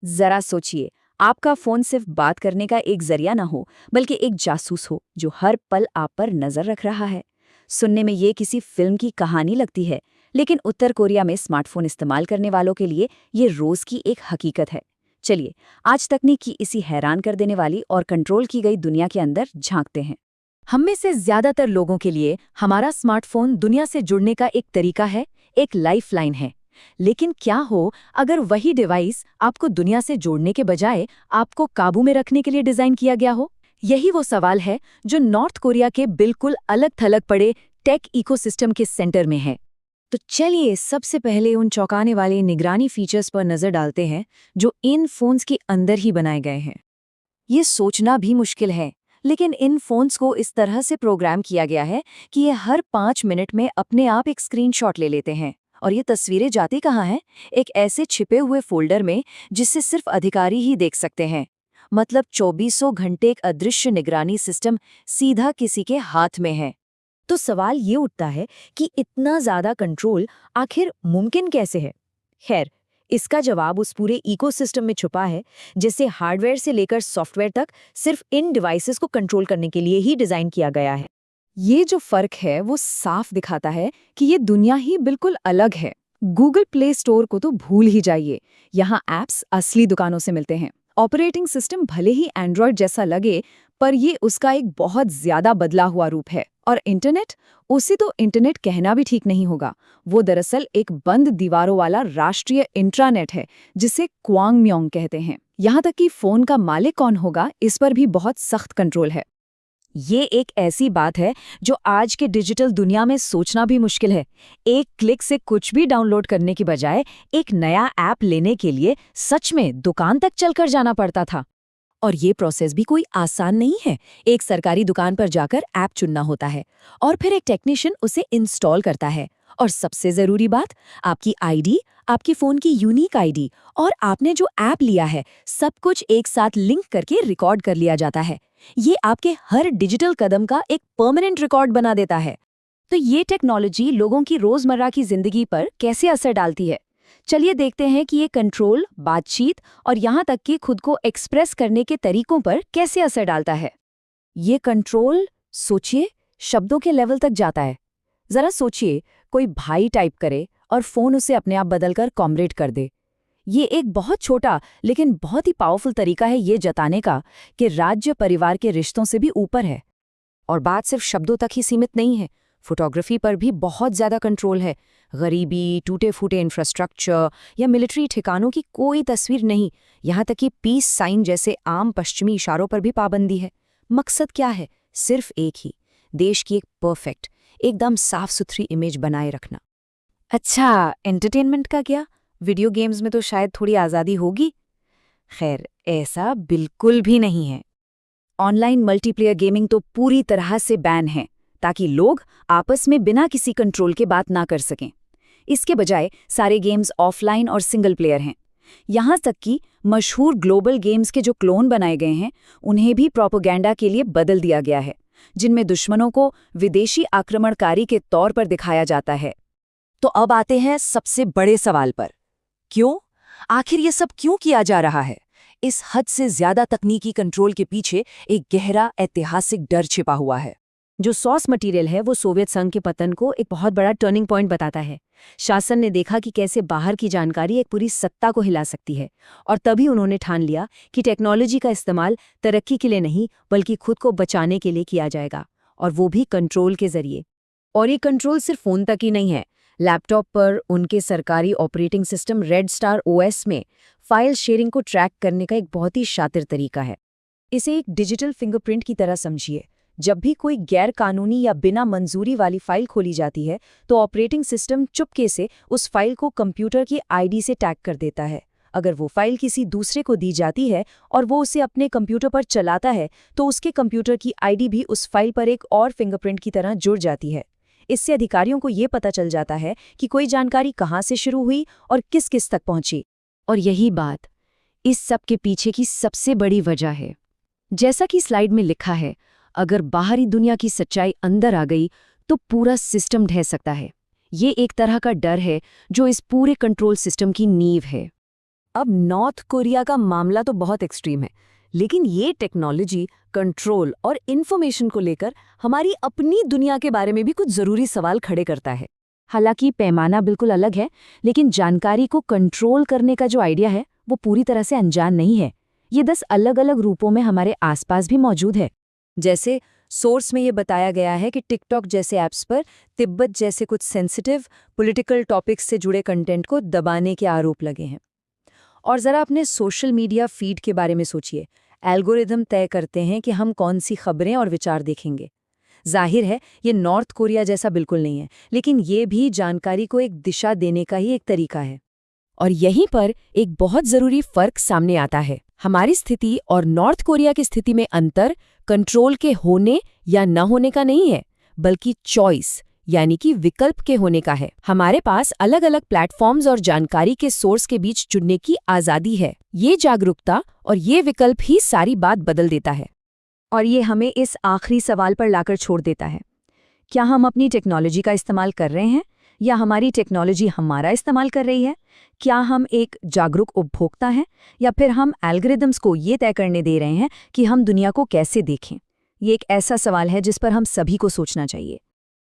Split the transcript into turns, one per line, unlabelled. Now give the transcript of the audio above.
जरा सोचिए, आपका फोन सिर्फ बात करने का एक जरिया ना हो, बल्कि एक जासूस हो जो हर पल आप पर नजर रख रहा है। सुनने में ये किसी फिल्म की कहानी लगती है, लेकिन उत्तर कोरिया में स्मार्टफोन इस्तेमाल करने वालों के लिए ये रोज की एक हकीकत है। चलिए, आज तकनीक की इसी हैरान कर देने वाली और कंट्रोल की गई दुनिया के अंदर झांकते हैं। हम में से ज्यादातर लोगों के लिए हमारा स्मार्टफोन दुनिया से जुड़ने का एक तरीका है, एक लाइफलाइन है। लेकिन क्या हो अगर वही डिवाइस आपको दुनिया से जोड़ने के बजाय आपको काबू में रखने के लिए डिजाइन किया गया हो? यही वो सवाल है जो नॉर्थ कोरिया के बिल्कुल अलग थलग पड़े टेक इकोसिस्टम के सेंटर में है। तो चलिए सबसे पहले उन चौंकाने वाले निगरानी फीचर्स पर नजर डालते हैं जो इन फोन्स के अंदर ही बनाए गए हैं। ये सोचना भी मुश्किल है, लेकिन इन फोन्स को इस तरह से प्रोग्राम किया गया है कि ये हर 5 मिनट में अपने आप एक स्क्रीनशॉट ले लेते हैं। और ये तस्वीरें जाती कहाँ हैं? एक ऐसे छिपे हुए फोल्डर में जिसे सिर्फ अधिकारी ही देख सकते हैं। मतलब 2400 घंटे एक अदृश्य निगरानी सिस्टम सीधा किसी के हाथ में है। तो सवाल ये उठता है कि इतना ज्यादा कंट्रोल आखिर मुमकिन कैसे है? खैर, इसका जवाब उस पूरे इकोसिस्टम में छुपा है, जिसे हार्डवेयर से लेकर सॉफ्टवेयर तक सिर्फ इन डिवाइसेस को कंट्रोल करने के लिए ही डिजाइन किया गया है। ये जो फर्क है वो साफ दिखाता है कि ये दुनिया ही बिल्कुल अलग है। गूगल प्ले स्टोर को तो भूल ही जाइए, यहाँ ऐप्स असली दुकानों से मिलते हैं। ऑपरेटिंग सिस्टम भले ही एंड्रॉयड जैसा लगे, पर ये उसका एक बहुत ज्यादा बदला हुआ रूप है। और इंटरनेट, उसे तो इंटरनेट कहना भी ठीक नहीं होगा। वो दरअसल एक बंद दीवारों वाला राष्ट्रीय इंट्रानेट है, जिसे क्वांगम्योंग कहते हैं। यहाँ तक कि फोन का मालिक कौन होगा, इस पर भी बहुत सख्त कंट्रोल है। ये एक ऐसी बात है जो आज के डिजिटल दुनिया में सोचना भी मुश्किल है। एक क्लिक से कुछ भी डाउनलोड करने की बजाय एक नया ऐप लेने के लिए सच में दुकान तक चलकर जाना पड़ता था। और ये प्रोसेस भी कोई आसान नहीं है। एक सरकारी दुकान पर जाकर ऐप चुनना होता है और फिर एक टेक्नीशियन उसे इंस्टॉल करता है। और सबसे जरूरी बात, आपकी आईडी, आपके फोन की यूनिक आईडी और आपने जो ऐप लिया है, सब कुछ एक साथ लिंक करके रिकॉर्ड कर लिया जाता है। ये आपके हर डिजिटल कदम का एक परमानेंट रिकॉर्ड बना देता है। तो ये टेक्नोलॉजी लोगों की रोजमर्रा की जिंदगी पर कैसे असर डालती है? चलिए देखते हैं कि ये कंट्रोल, बातचीत और यहाँ तक कि खुद को एक्सप्रेस करने के तरीकों पर कैसे असर डालता है। ये कंट्रोल, सोचिए, शब्दों के लेवल तक जाता है। जरा सोचिए, कोई भाई टाइप करे और फोन उसे अपने आप बदलकर कॉमरेड कर दे। ये एक बहुत छोटा लेकिन बहुत ही पावरफुल तरीका है ये जताने का कि राज्य परिवार के रिश्तों से भी ऊपर है। और बात सिर्फ शब्दों तक ही सीमित नहीं है, फोटोग्राफी पर भी बहुत ज्यादा कंट्रोल है। गरीबी, टूटे फूटे इंफ्रास्ट्रक्चर या मिलिट्री ठिकानों की कोई तस्वीर नहीं। यहाँ तक कि पीस साइन जैसे आम पश्चिमी इशारों पर भी पाबंदी है। मकसद क्या है? सिर्फ एक ही, देश की एक परफेक्ट, एकदम साफ सुथरी इमेज बनाए रखना। अच्छा, एंटरटेनमेंट का क्या? वीडियो गेम्स में तो शायद थोड़ी आज़ादी होगी। खैर, ऐसा बिल्कुल भी नहीं है। ऑनलाइन मल्टीप्लेयर गेमिंग तो पूरी तरह से बैन है, ताकि लोग आपस में बिना किसी कंट्रोल के बात ना कर सकें। इसके बजाय सारे गेम्स ऑफलाइन और सिंगल प्लेयर हैं। यहाँ तक कि मशहूर ग्लोबल गेम्स के जो क्लोन बनाए गए हैं, उन्हें भी प्रोपेगेंडा के लिए बदल दिया गया है, जिनमें दुश्मनों को विदेशी आक्रमणकारी के तौर पर दिखाया जाता है। तो अब आते हैं सबसे बड़े सवाल पर। क्यों? आखिर ये सब क्यों किया जा रहा है? इस हद से ज्यादा तकनीकी कंट्रोल के पीछे एक गहरा ऐतिहासिक डर छिपा हुआ है। जो सॉर्स मटेरियल है वो सोवियत संघ के पतन को एक बहुत बड़ा टर्निंग पॉइंट बताता है। शासन ने देखा कि कैसे बाहर की जानकारी एक पूरी सत्ता को हिला सकती है, और तभी उन्होंने ठान लिया कि टेक्नोलॉजी का इस्तेमाल तरक्की के लिए नहीं बल्कि खुद को बचाने के लिए किया जाएगा, और वो भी कंट्रोल के जरिए। और ये कंट्रोल सिर्फ फोन तक ही नहीं है। लैपटॉप पर उनके सरकारी operating system red star OS में फाइल शेयरिंग को ट्रैक करने का एक बहुत ही शातिर तरीका है। इसे एक डिजिटल फिंगरप्रिंट की तरह समझिए। जब भी कोई गैर कानूनी या बिना मंजूरी वाली फाइल खोली जाती है, तो ऑपरेटिंग सिस्टम चुपके से उस फाइल को कंप्यूटर की आईडी से टैग कर देता है। अगर वो फाइल किसी दूसरे को दी जाती है और वो उसे अपने कंप्यूटर पर चलाता है, तो उसके कंप्यूटर की आईडी भी उस फाइल पर एक और फिंगरप्रिंट की तरह जुड़ जाती है। इससे अधिकारियों को ये पता चल जाता है कि कोई जानकारी कहाँ से शुरू हुई और किस किस तक पहुंची। और यही बात इस सब के पीछे की सबसे बड़ी वजह है। जैसा कि स्लाइड में लिखा है, अगर बाहरी दुनिया की सच्चाई अंदर आ गई तो पूरा सिस्टम ढह सकता है। ये एक तरह का डर है जो इस पूरे कंट्रोल सिस्टम की नींव है।
अब नॉर्थ कोरिया का मामला तो बहुत एक्सट्रीम है, लेकिन ये टेक्नोलॉजी, कंट्रोल और इन्फॉर्मेशन को लेकर हमारी अपनी दुनिया के बारे में भी कुछ ज़रूरी सवाल खड़े करता है।
हालांकि पैमाना बिल्कुल अलग है, लेकिन जानकारी को कंट्रोल करने का जो आइडिया है वो पूरी तरह से अनजान नहीं है। ये 10 अलग अलग रूपों में हमारे आसपास भी मौजूद है। जैसे सोर्स में ये बताया गया है कि टिकटॉक जैसे ऐप्स पर तिब्बत जैसे कुछ सेंसिटिव पॉलिटिकल टॉपिक्स से जुड़े कंटेंट को दबाने के आरोप लगे हैं। और ज़रा अपने सोशल मीडिया फीड के बारे में सोचिए। एल्गोरिदम तय करते हैं कि हम कौन सी खबरें और विचार देखेंगे। जाहिर है ये नॉर्थ कोरिया जैसा बिल्कुल नहीं है, लेकिन ये भी जानकारी को एक दिशा देने का ही एक तरीका है।
और यहीं पर एक बहुत ज़रूरी फ़र्क सामने आता है। हमारी स्थिति और नॉर्थ कोरिया की स्थिति में अंतर कंट्रोल के होने या न होने का नहीं है, बल्कि चॉइस यानी कि विकल्प के होने का है। हमारे पास अलग अलग प्लेटफॉर्म्स और जानकारी के सोर्स के बीच चुनने की आज़ादी है। ये जागरूकता और ये विकल्प ही सारी बात बदल देता है।
और ये हमें इस आखिरी सवाल पर लाकर छोड़ देता है, क्या हम अपनी टेक्नोलॉजी का इस्तेमाल कर रहे हैं या हमारी टेक्नोलॉजी हमारा इस्तेमाल कर रही है? क्या हम एक जागरूक उपभोक्ता हैं या फिर हम एल्गोरिदम्स को ये तय करने दे रहे हैं कि हम दुनिया को कैसे देखें? ये एक ऐसा सवाल है जिस पर हम सभी को सोचना चाहिए।